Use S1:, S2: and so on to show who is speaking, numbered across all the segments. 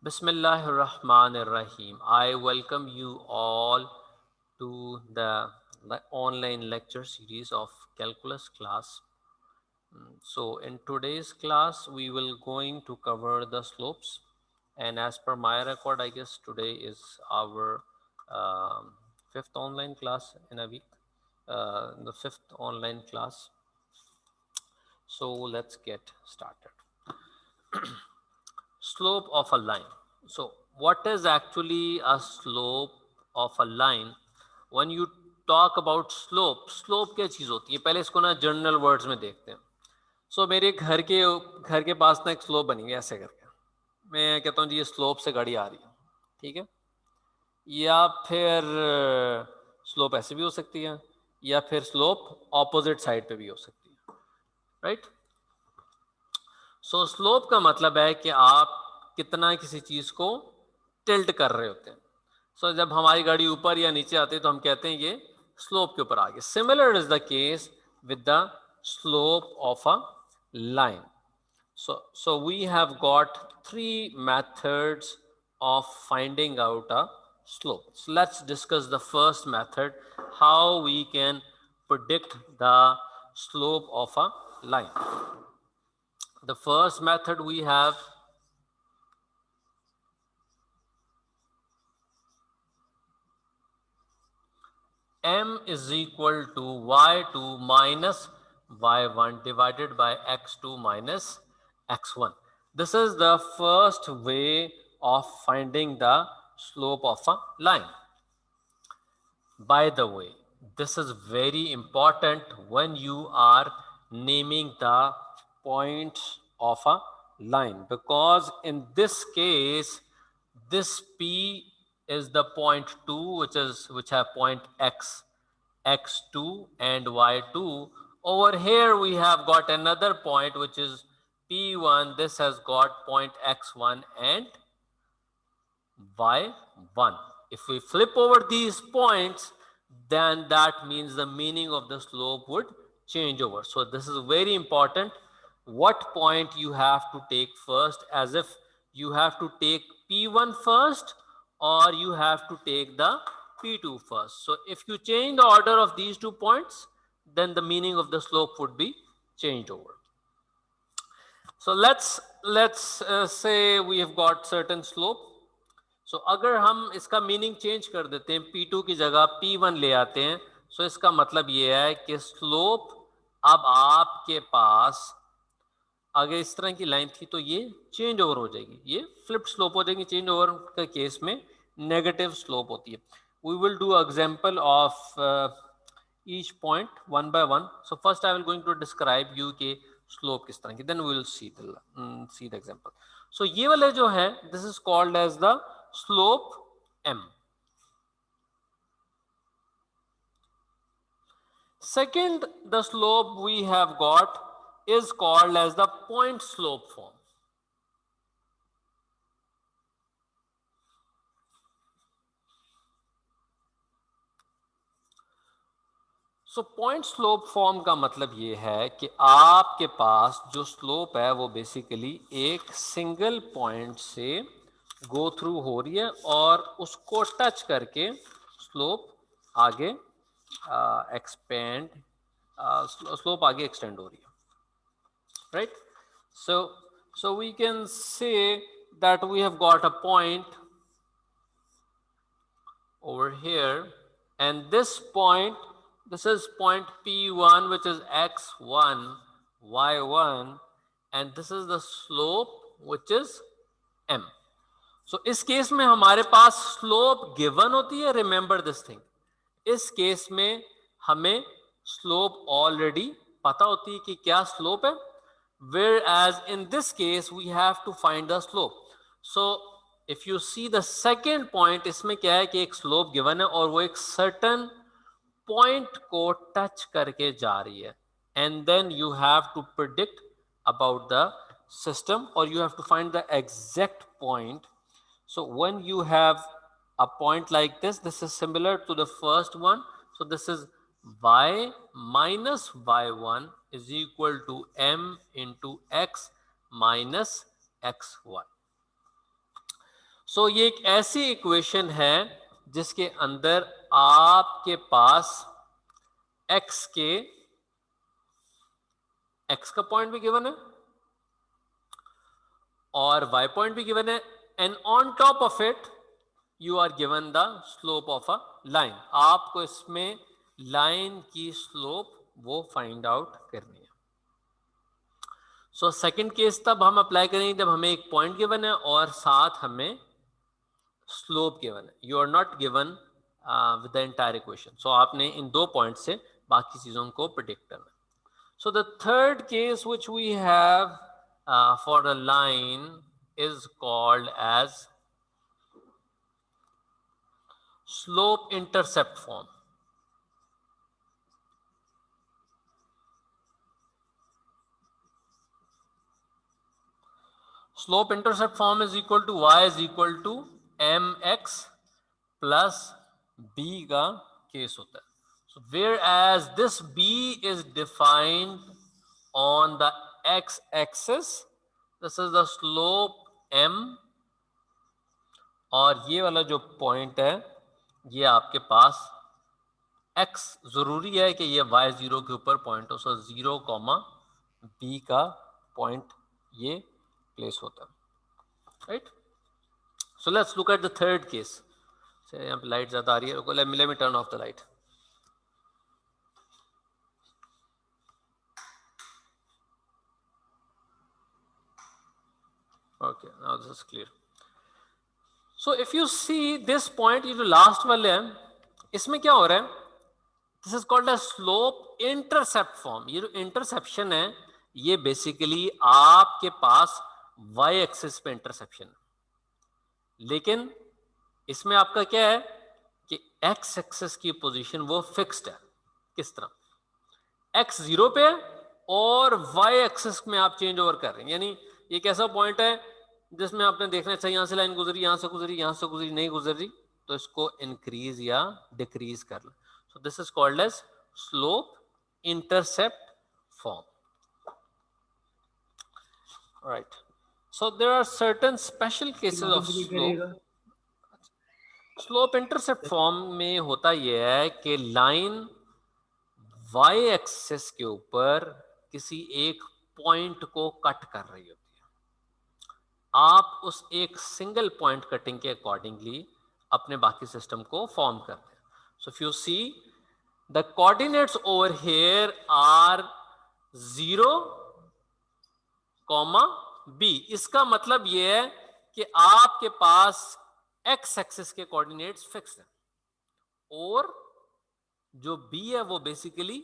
S1: Bismillahirrahmanirrahim. I welcome you all to the online lecture series of calculus class. So in today's class, we will going to cover the slopes, and as per my record, I guess today is our fifth online class in a week, the fifth online class. So let's get started. Slope of a line. So what is actually a slope of a line? When you talk about slope क्या चीज़ होती है? पहले इसको ना general words में देखते हैं. सो मेरे घर के पास ना एक स्लोप बनी हुई है ऐसे करके. मैं कहता हूँ जी ये स्लोप से गाड़ी आ रही है, ठीक है. या फिर स्लोप ऐसे भी हो सकती है, या फिर स्लोप ऑपोजिट साइड पे भी हो सकती है, राइट. सो स्लोप का मतलब है कि आप कितना किसी चीज को टिल्ट कर रहे होते हैं. सो जब हमारी गाड़ी ऊपर या नीचे आती है तो हम कहते हैं ये स्लोप के ऊपर आ गए. Similar is the case with the slope of a line. So we have got three methods of finding out a slope. So let's discuss the first method, how we can predict the slope of a line. The first method we have m is equal to y2 minus y1 divided by x2 minus x1. This is the first way of finding the slope of a line. By the way, this is very important when you are naming the points of a line, because in this case this P is the point 2 which have point x, x2 and y2. Over here we have got another point which is P1. This has got point x1 and y1. If we flip over these points, then that means the meaning of the slope would change over. So this is very important. What point you have to take first, as if you have to take P1 first or you have to take the P2 first. So if you change the order of these 2 points, then the meaning of the slope would be changed over. So let's say we have got certain slope. सो अगर हम इसका meaning change कर देते हैं, P2 की जगह P1 ले आते हैं, सो इसका मतलब ये है कि स्लोप अब आपके पास अगर इस तरह की लाइन थी तो ये चेंज ओवर हो जाएगी, ये फ्लिप स्लोप हो जाएगी. चेंज ओवर के केस में नेगेटिव स्लोप होती है. We will do example of each point one by one. So first I will going to describe you के स्लोप किस तरह की, then we will see the example. So ये वाले जो है, this is called as the slope m. Second, the slope we have got is called as the point slope form. So point slope form का मतलब ये है कि आपके पास जो स्लोप है वो बेसिकली एक सिंगल पॉइंट से गो थ्रू हो रही है और उसको टच करके स्लोप आगे एक्सपेंड स्लोप आगे एक्सटेंड हो रही है, right. So we can say that we have got a point over here, and this point, this is point P1 which is x1 y1, and this is the slope which is m. So इस case में हमारे पास slope given होती है. Remember this thing, इस case में हमें slope already पता होती है कि क्या स्लोप है. Whereas in this case we have to find the slope. So if you see the second point, इसमें क्या है कि एक स्लोप गिवन है और वो एक certain point को टच करके जा रही है, and then you have to predict about the system, or you have to find the exact point. So when you have a point like this, this is similar to the first one. So this is y minus y1 is equal to m into x minus x1. सो ये एक ऐसी equation है जिसके अंदर आपके पास x का point भी गिवन है और y पॉइंट भी गिवन है, and on top of it you are given the slope of a line. आपको इसमें लाइन की स्लोप वो फाइंड आउट करनी है। सो सेकंड केस तब हम अप्लाई करेंगे जब हमें एक पॉइंट गिवन है और साथ हमें स्लोप गिवन है। You are not given with the entire equation. So आपने इन दो पॉइंट से बाकी चीजों को प्रिडिक्ट करना है। So the third case which we have for a line is called as slope intercept form. Slope intercept form is equal to y is equal to mx plus b का case होता है. So whereas this b is defined on the x axis, this is the slope m, और ये वाला जो point है ये आपके पास x जरूरी है कि ये y0 के ऊपर पॉइंट हो, सो 0, b का पॉइंट ये प्लेस होता है, right? So let's look at the third case. यहाँ पे लाइट ज्यादा आ रही है, let me turn off the light. Okay, now this is clear. So if you see this point, ये जो लास्ट वाले हैं, इसमें क्या हो रहा है? This is called a slope intercept form. ये जो इंटरसेप्शन है ये बेसिकली आपके पास y एक्सिस पे इंटरसेप्शन है, लेकिन इसमें आपका क्या है कि x एक्सिस की पोजीशन वो फिक्स्ड है। किस तरह? x 0 पे है और y एक्सिस में आप चेंज ओवर कर रहे हैं, यानी ये कैसा पॉइंट है जिसमें आपने देखना चाहिए यहां से लाइन गुजरी, यहां से गुजरी, यहां से गुजरी, नहीं गुजरी, तो इसको इंक्रीज या डिक्रीज कर लो। So this is called as slope intercept form. Right. So there are certain special cases of slope. Slope intercept form में होता यह है कि लाइन y एक्सिस के ऊपर किसी एक पॉइंट को कट कर रही होती है। आप उस एक सिंगल पॉइंट कटिंग के अकॉर्डिंगली अपने बाकी सिस्टम को फॉर्म करते हैं। So if you see the coordinates over here are 0, b, इसका मतलब यह है कि आपके पास x एक्सिस के कोऑर्डिनेट्स फिक्स हैं और जो b है वो बेसिकली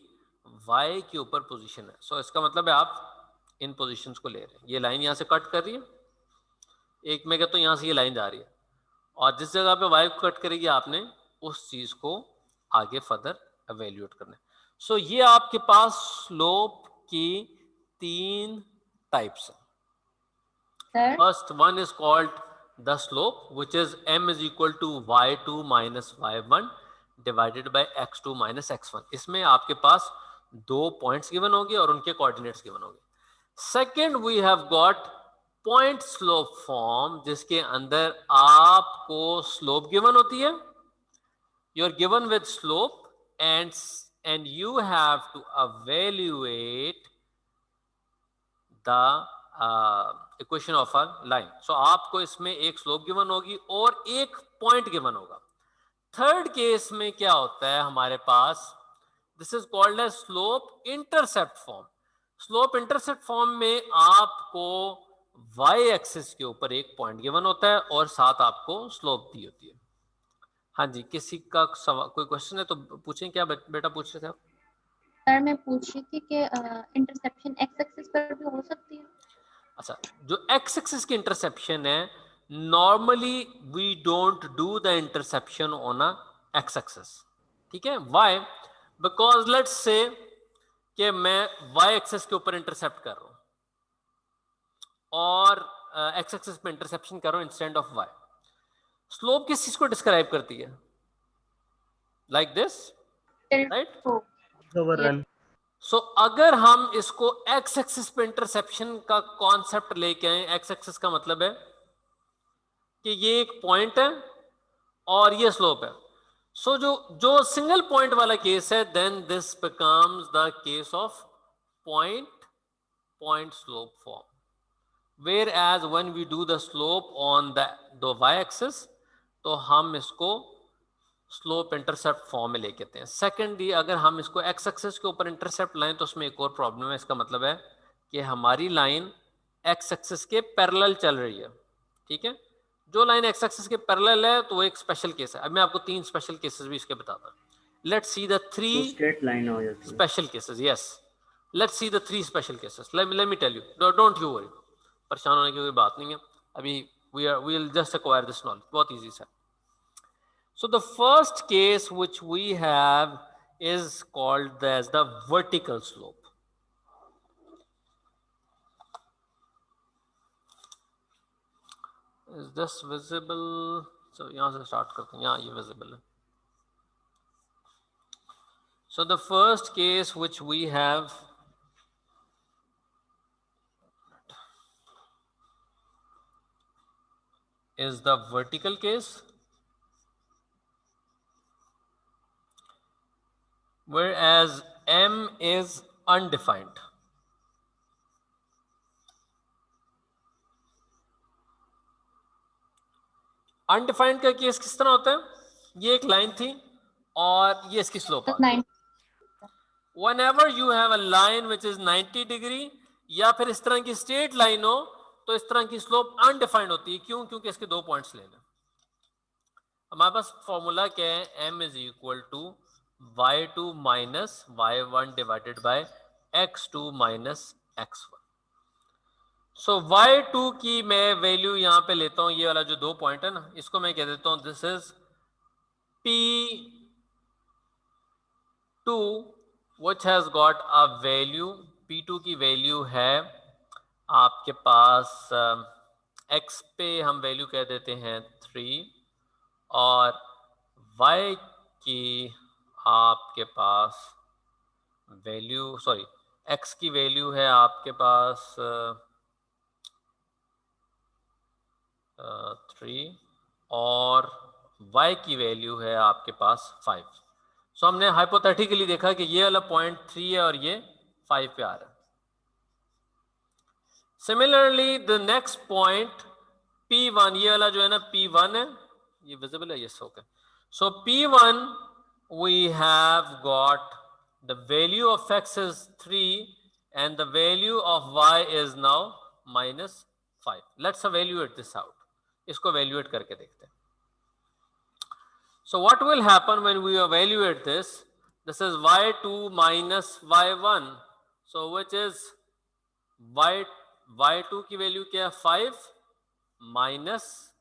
S1: y के ऊपर पोजीशन है। सो इसका मतलब है आप इन पोजीशंस को ले रहे हैं। ये लाइन यहां से कट कर रही है, एक में क्या तो यहां से ये लाइन जा रही है, और जिस जगह पे y को कट करेगी आपने उस चीज को आगे फर्दर एवेल्यूएट करना है। सो ये आपके पास स्लोप की 3 टाइप्स हैं। First one is called the slope, which is m is equal to y2 minus y1 divided by x2 minus x1. इसमें आपके पास 2 पॉइंट्स गिवन होंगे और उनके कोऑर्डिनेट्स गिवन होंगे। Second we have got point slope form, जिसके अंदर आपको slope given होती है, you are given with slope and you have to evaluate the equation of a line. So आपको इसमें एक स्लोप गिवन होगी और एक पॉइंट गिवन होगा। थर्ड केस में क्या होता है हमारे पास, this is called as slope intercept form. Slope intercept form में आपको y एक्सिस के ऊपर एक पॉइंट गिवन होता है और साथ आपको स्लोप दी होती है। हाँ जी, किसी का सवाल कोई क्वेश्चन है तो पूछें। क्या बेटा पूछ रहे थे आप?
S2: सर मैं पूछ रही थी कि इंटरसेप्शन x एक्सिस पर भी हो सकती है।
S1: अच्छा, जो x एक्सिस की इंटरसेप्शन है, normally we don't do the interception on a x axis. ठीक है, व्हाई? बिकॉज लेट्स से कि मैं y एक्सिस के ऊपर इंटरसेप्ट कर रहा हूं और x एक्सिस पे इंटरसेप्शन कर रहा हूं इंस्टेड ऑफ y। स्लोप किस चीज को डिस्क्राइब करती है? Like this, right? सो अगर हम इसको x एक्सिस पे इंटरसेप्शन का कॉन्सेप्ट लेके आए, x एक्सिस का मतलब है कि ये एक पॉइंट है और ये स्लोप है. सो जो सिंगल पॉइंट वाला केस है, then this becomes the case of point slope form. Whereas when we do the slope on the y-axis, तो हम इसको स्लोप इंटरसेप्ट फॉर्म में लेके आते हैं. सेकेंडली अगर हम इसको एक्स एक्सिस के ऊपर इंटरसेप्ट लाएं तो उसमें एक और प्रॉब्लम है. इसका मतलब है कि हमारी लाइन एक्स एक्सिस के पैरेलल चल रही है. ठीक है, जो लाइन एक्स एक्सिस के पैरेलल है तो वो एक स्पेशल केस है. अब मैं आपको 3 स्पेशल केसेस भी इसके बताता हूँ. Let's see the 3
S3: straight line हो जाती है.
S1: Special cases. Yes, let's see the 3 special cases. Let me tell you, don't you worry, परेशान होने की कोई बात नहीं है. अभी we will just acquire this knowledge. बहुत इजी है. So the first case which we have is called as the vertical slope. Is this visible? So यहाँ से start करते हैं. यहाँ ये visible है. So the first case which we have is the vertical case, whereas M is undefined. Undefined का case किस तरह होता है? ये एक लाइन थी और ये इसकी स्लोप आ गई. Whenever you have a line which is 90 degree या फिर इस तरह की स्ट्रेट लाइन हो तो इस तरह की स्लोप अनडिफाइंड होती है. क्यों? क्योंकि इसके 2 पॉइंट्स लेने. हमारे पास फॉर्मूला क्या है? m is equal to y2 minus y1 divided by x2 minus x1. So y2 की मैं वैल्यू यहां पे लेता हूं. ये वाला जो 2 पॉइंट है ना, इसको मैं कह देता हूं this is P2 which has got a value. P2 की वैल्यू है आपके पास x पे हम वैल्यू कह देते हैं 3 और y की आपके पास वैल्यू x की वैल्यू है आपके पास 3 और y की वैल्यू है आपके पास 5. सो हमने हाइपोथेटिकली देखा कि ये वाला पॉइंट 3 है और ये 5 पे आ रहा है. Similarly the next point P1, ये वाला जो है ना P1 है, ये विजिबल है. Yes, okay. So P1 we have got the value of x is 3 and the value of y is now -5. Let's evaluate this out. इसको evaluate करके देखते हैं. So what will happen when we evaluate this? This is y2 minus y1. So which is y2 की value क्या है? 5 minus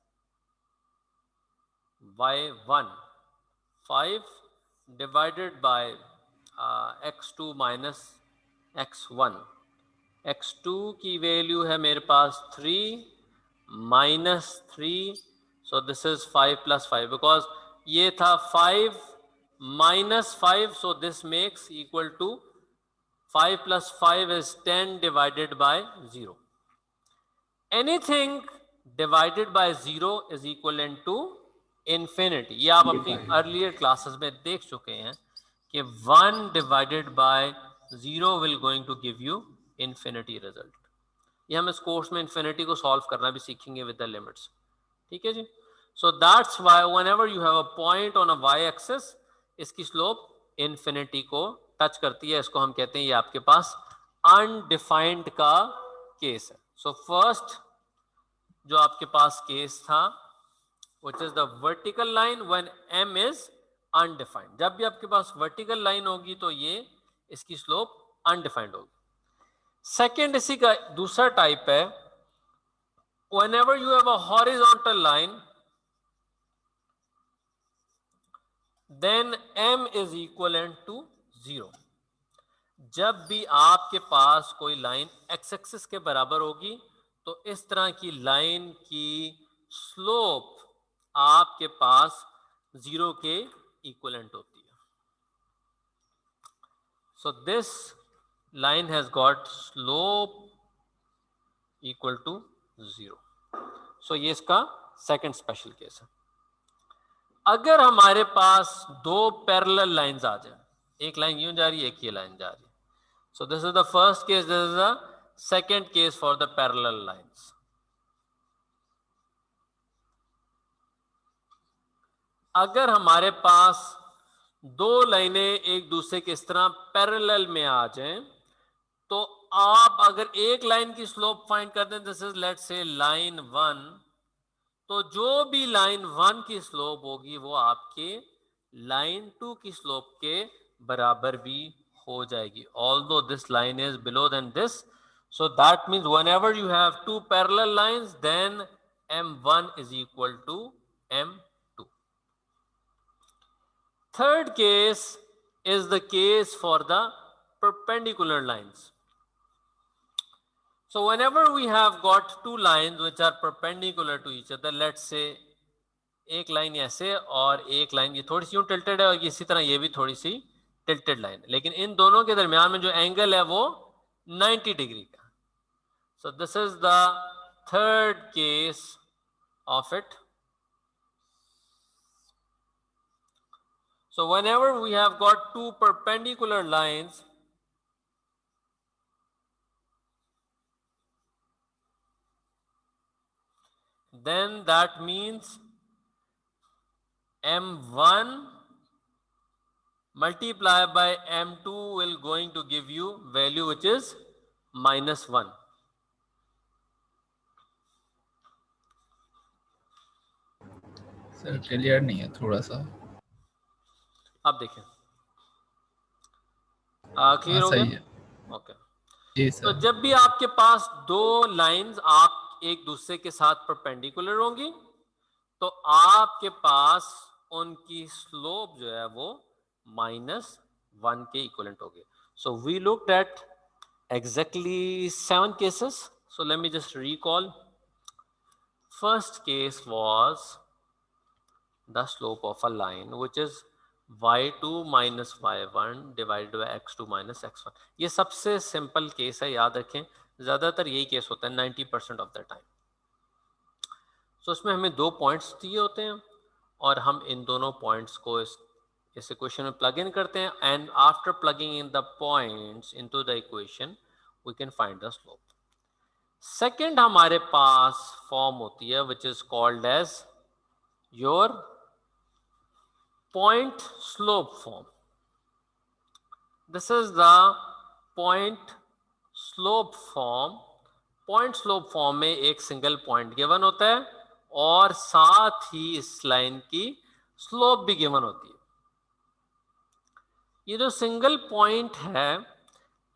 S1: y1. 5 divided by x2 minus x1. x2 की value है मेरे पास 3 minus 3. So this is 5 plus 5 because ये था 5 minus 5. So this makes equal to 5 plus 5 is 10 divided by 0. Anything divided by 0 is equivalent to infinity. ये आप अपनी earlier classes में देख चुके हैं कि 1 divided by 0 will going to give you infinity result. ये हम इस कोर्स में infinity को सॉल्व करना भी सीखेंगे with the limits. ठीक है जी. So that's why whenever you have a point on a y-axis, इसकी स्लोप infinity को टच करती है. इसको हम कहते हैं ये आपके पास undefined का केस है. So first जो आपके पास केस था which is the vertical line when m is undefined. जब भी आपके पास vertical line होगी तो ये इसकी स्लोप undefined होगी. सेकेंड इसी का दूसरा टाइप है whenever you have a horizontal line then m is equivalent to 0. जब भी आपके पास कोई लाइन x एक्सिस के बराबर होगी तो इस तरह की लाइन की स्लोप आपके पास 0 के इक्विवेलेंट होती है. So this line has got slope equal to 0. So ये इसका सेकंड स्पेशल केस है। अगर हमारे पास दो पैरेलल लाइंस आ जाए, एक लाइन यूं जा रही है, एक ये लाइन जा रही है, सो this is the first case, this is the second case for the parallel lines. अगर हमारे पास दो लाइनें एक दूसरे के इस तरह पैरेलल में आ जाएं, तो आप अगर एक लाइन की स्लोप फाइंड कर दें, this is let's say line 1, तो जो भी लाइन 1 की स्लोप होगी वो आपके लाइन 2 की स्लोप के बराबर भी हो जाएगी, although this line is below than this. So that means whenever you have two parallel lines, then m1 is equal to m2. Third case is the case for the perpendicular lines. So whenever we have got two lines which are perpendicular to each other, let's say एक line ऐसे और एक line ये थोड़ी सी यूं tilted है और इसी तरह ये भी थोड़ी सी टिल्टेड लाइन है, लेकिन इन दोनों के दरमियान में जो एंगल है वो 90 डिग्री का। So this is the third case of it. So whenever we have got two perpendicular lines, then that means m1 multiplied by m2 will going to give you value which is -1.
S3: Sir clear नहीं है थोड़ा सा।
S1: अब देखें clear हो
S3: सही
S1: गया?
S3: है।
S1: ओके।
S3: जी
S1: तो
S3: सर।
S1: जब भी आपके पास दो लाइंस आप एक दूसरे के साथ परपेंडिकुलर होंगी, तो आपके पास उनकी स्लोप जो है वो -1 के इक्वलेंट होगी। So we looked at exactly 7 cases. So let me just recall. First case was the slope of a line which is y2 minus y1 divided by x2 minus x1. ये सबसे simple case है, याद रखें, ज्यादातर यही case होता है 90% of the time. सो इसमें हमें दो पॉइंट्स दिए होते हैं और हम इन दोनों पॉइंट्स को इस इक्वेशन में प्लग इन करते हैं, and after plugging in the points into the equation we can find the slope. Second हमारे पास फॉर्म होती है which is called as your point slope form. This is the point slope form. Point slope form में एक single point given होता है और साथ ही इस लाइन की स्लोप भी गिवन होती है। ये जो सिंगल पॉइंट है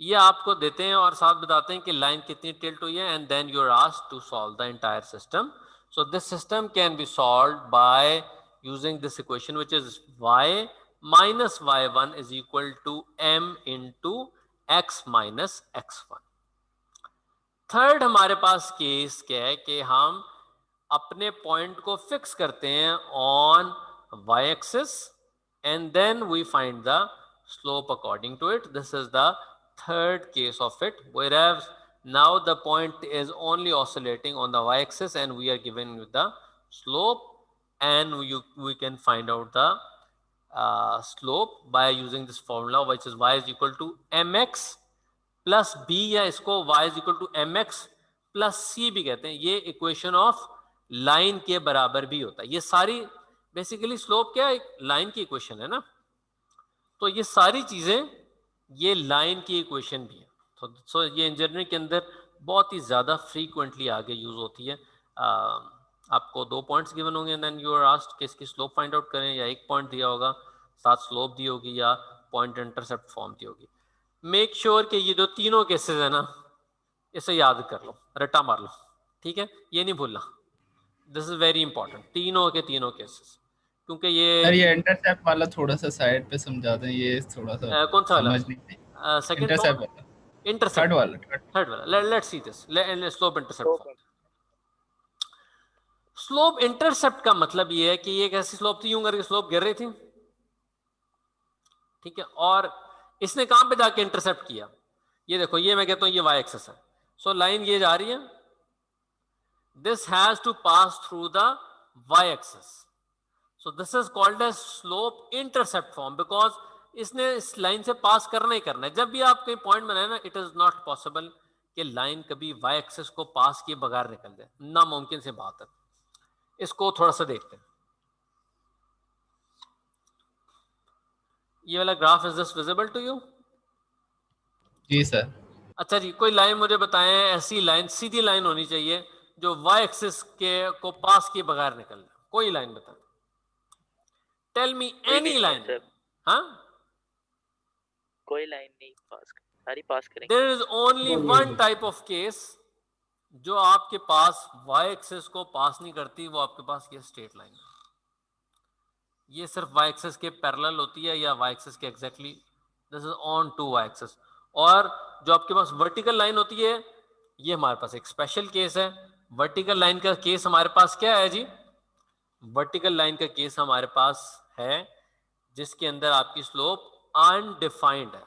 S1: ये आपको देते हैं और साथ बताते हैं कि लाइन कितनी टिल्ट हुई है, and then you are asked to solve the entire system. So this system can be solved by using this equation which is y minus y1 is equal to m into x minus x1। Third हमारे पास case क्या है कि हम अपने point को fix करते हैं on y axis and then we find the slope according to it. This is the third case of it, whereas now the point is only oscillating on the y-axis and we are given with the slope, and we can find out the slope by using this formula which is y is equal to mx plus b, या इसको y is equal to mx plus c भी कहते हैं। ये equation of line के बराबर भी होता है। ये सारी बेसिकली स्लोप क्या है, लाइन की इक्वेशन है ना, तो ये सारी चीजें ये लाइन की इक्वेशन भी है। तो ये इंजीनियरिंग के अंदर बहुत ही ज़्यादा फ्रीक्वेंटली आगे यूज़ होती है। आपको दो पॉइंट्स गिवन होंगे and then you are asked कि इसकी स्लोप फाइंड आउट करें, या एक पॉइंट दिया होगा साथ स्लोप दी होगी या पॉइंट इंटरसेप्ट फॉर्म दी होगी। मेक श्योर कि ये जो तीनों केसेस है ना इसे याद कर लो, रट्टा मार लो, ठीक है, ये नहीं भूलना। दिस इज वेरी इंपॉर्टेंट, तीनों के तीनों केसेस, क्योंकि
S3: ये इंटरसेप्ट वाला थोड़ा सा साइड पे समझा दें, ये थोड़ा सा
S1: कौन सा वाला?
S3: समझ नहीं।
S1: सेकंड
S3: इंटरसेप्ट वाला,
S1: इंटरसेप्ट
S3: थर्ड
S1: वाला। Let's see this slope intercept. Slope intercept का मतलब ये है कि ये एक ऐसी स्लोप थी, यूं करके स्लोप गिर रही थी, ठीक है, और इसने कहां पे जाके इंटरसेप्ट किया? ये देखो, ये मैं कहता हूं ये वाई एक्सिस है। सो लाइन ये जा रही है, this has to pass through the y axis. So this is called as slope intercept form because इसने इस लाइन से पास करना ही करना है. जब भी आप कोई पॉइंट बनाए ना, इट इज नॉट पॉसिबल कि लाइन कभी y एक्सिस को पास किए बगैर निकल जाए, नामुमकिन से बात है. इसको थोड़ा सा देखते हैं. ये वाला graph is this visible to you?
S3: जी सर.
S1: अच्छा जी, कोई लाइन मुझे बताएं, ऐसी लाइन सीधी लाइन होनी चाहिए जो y एक्सिस के को पास किए बगैर निकल जाए. कोई लाइन बताएं. Tell me any line. हाँ,
S4: कोई लाइन नहीं पास, सारी पास करेंगे.
S1: There is only one type of case जो आपके पास y एक्सिस को पास नहीं करती, वो आपके पास ये स्ट्रेट लाइन है. ये सिर्फ y एक्सिस के पैरेलल होती है या y एक्सिस के exactly, this is on to y axis. और जो आपके पास वर्टिकल लाइन होती है, ये हमारे पास एक स्पेशल केस है. वर्टिकल लाइन का केस हमारे पास क्या है जी? वर्टिकल लाइन का केस हमारे पास है जिसके अंदर आपकी स्लोप अनडिफाइंड है.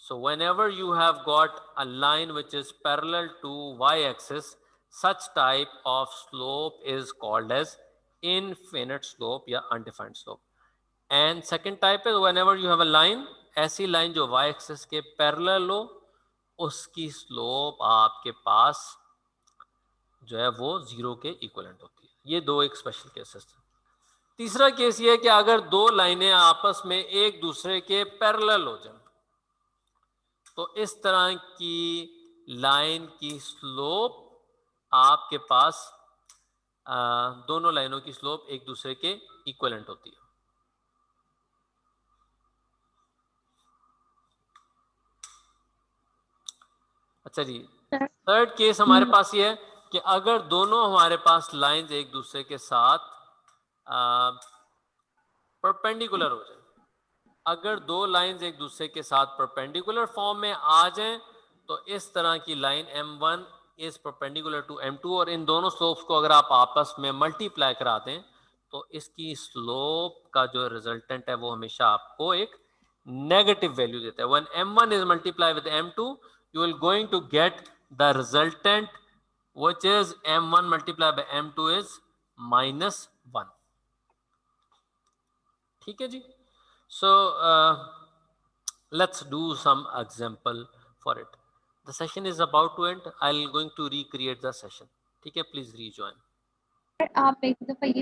S1: So whenever you have got a line which is parallel to y-axis, such type of slope is called as infinite slope या undefined slope. And second type is whenever you have a line, ऐसी line जो y-axis के parallel हो, उसकी slope आपके पास जो है वो 0 के equivalent होती है. ये दो एक special cases हैं. तीसरा केस ये है कि अगर दो लाइनें आपस में एक दूसरे के पैरेलल हो जाए, तो इस तरह की लाइन की स्लोप आपके पास दोनों लाइनों की स्लोप एक दूसरे के इक्विवेलेंट होती है. अच्छा जी, थर्ड केस हमारे पास ये है कि अगर दोनों हमारे पास लाइंस एक दूसरे के साथ परपेंडिकुलर हो जाए, अगर दो लाइंस एक दूसरे के साथ परपेंडिकुलर फॉर्म में आ जाएं, तो इस तरह की line M1 is perpendicular to M2 और इन दोनों स्लोप्स को अगर आप आपस में मल्टीप्लाई करा दें, तो इसकी स्लोप का जो रिजल्टेंट है वो हमेशा आपको एक नेगेटिव वैल्यू देता है. When M1 is multiply with M2, you will going to get the resultant which is M1 multiplied by M2 is -1. ठीक है जी. So let's do some example for it. The session is about to end. I'll going to recreate the session. ठीक है, please rejoin.
S2: आप एक दफा ये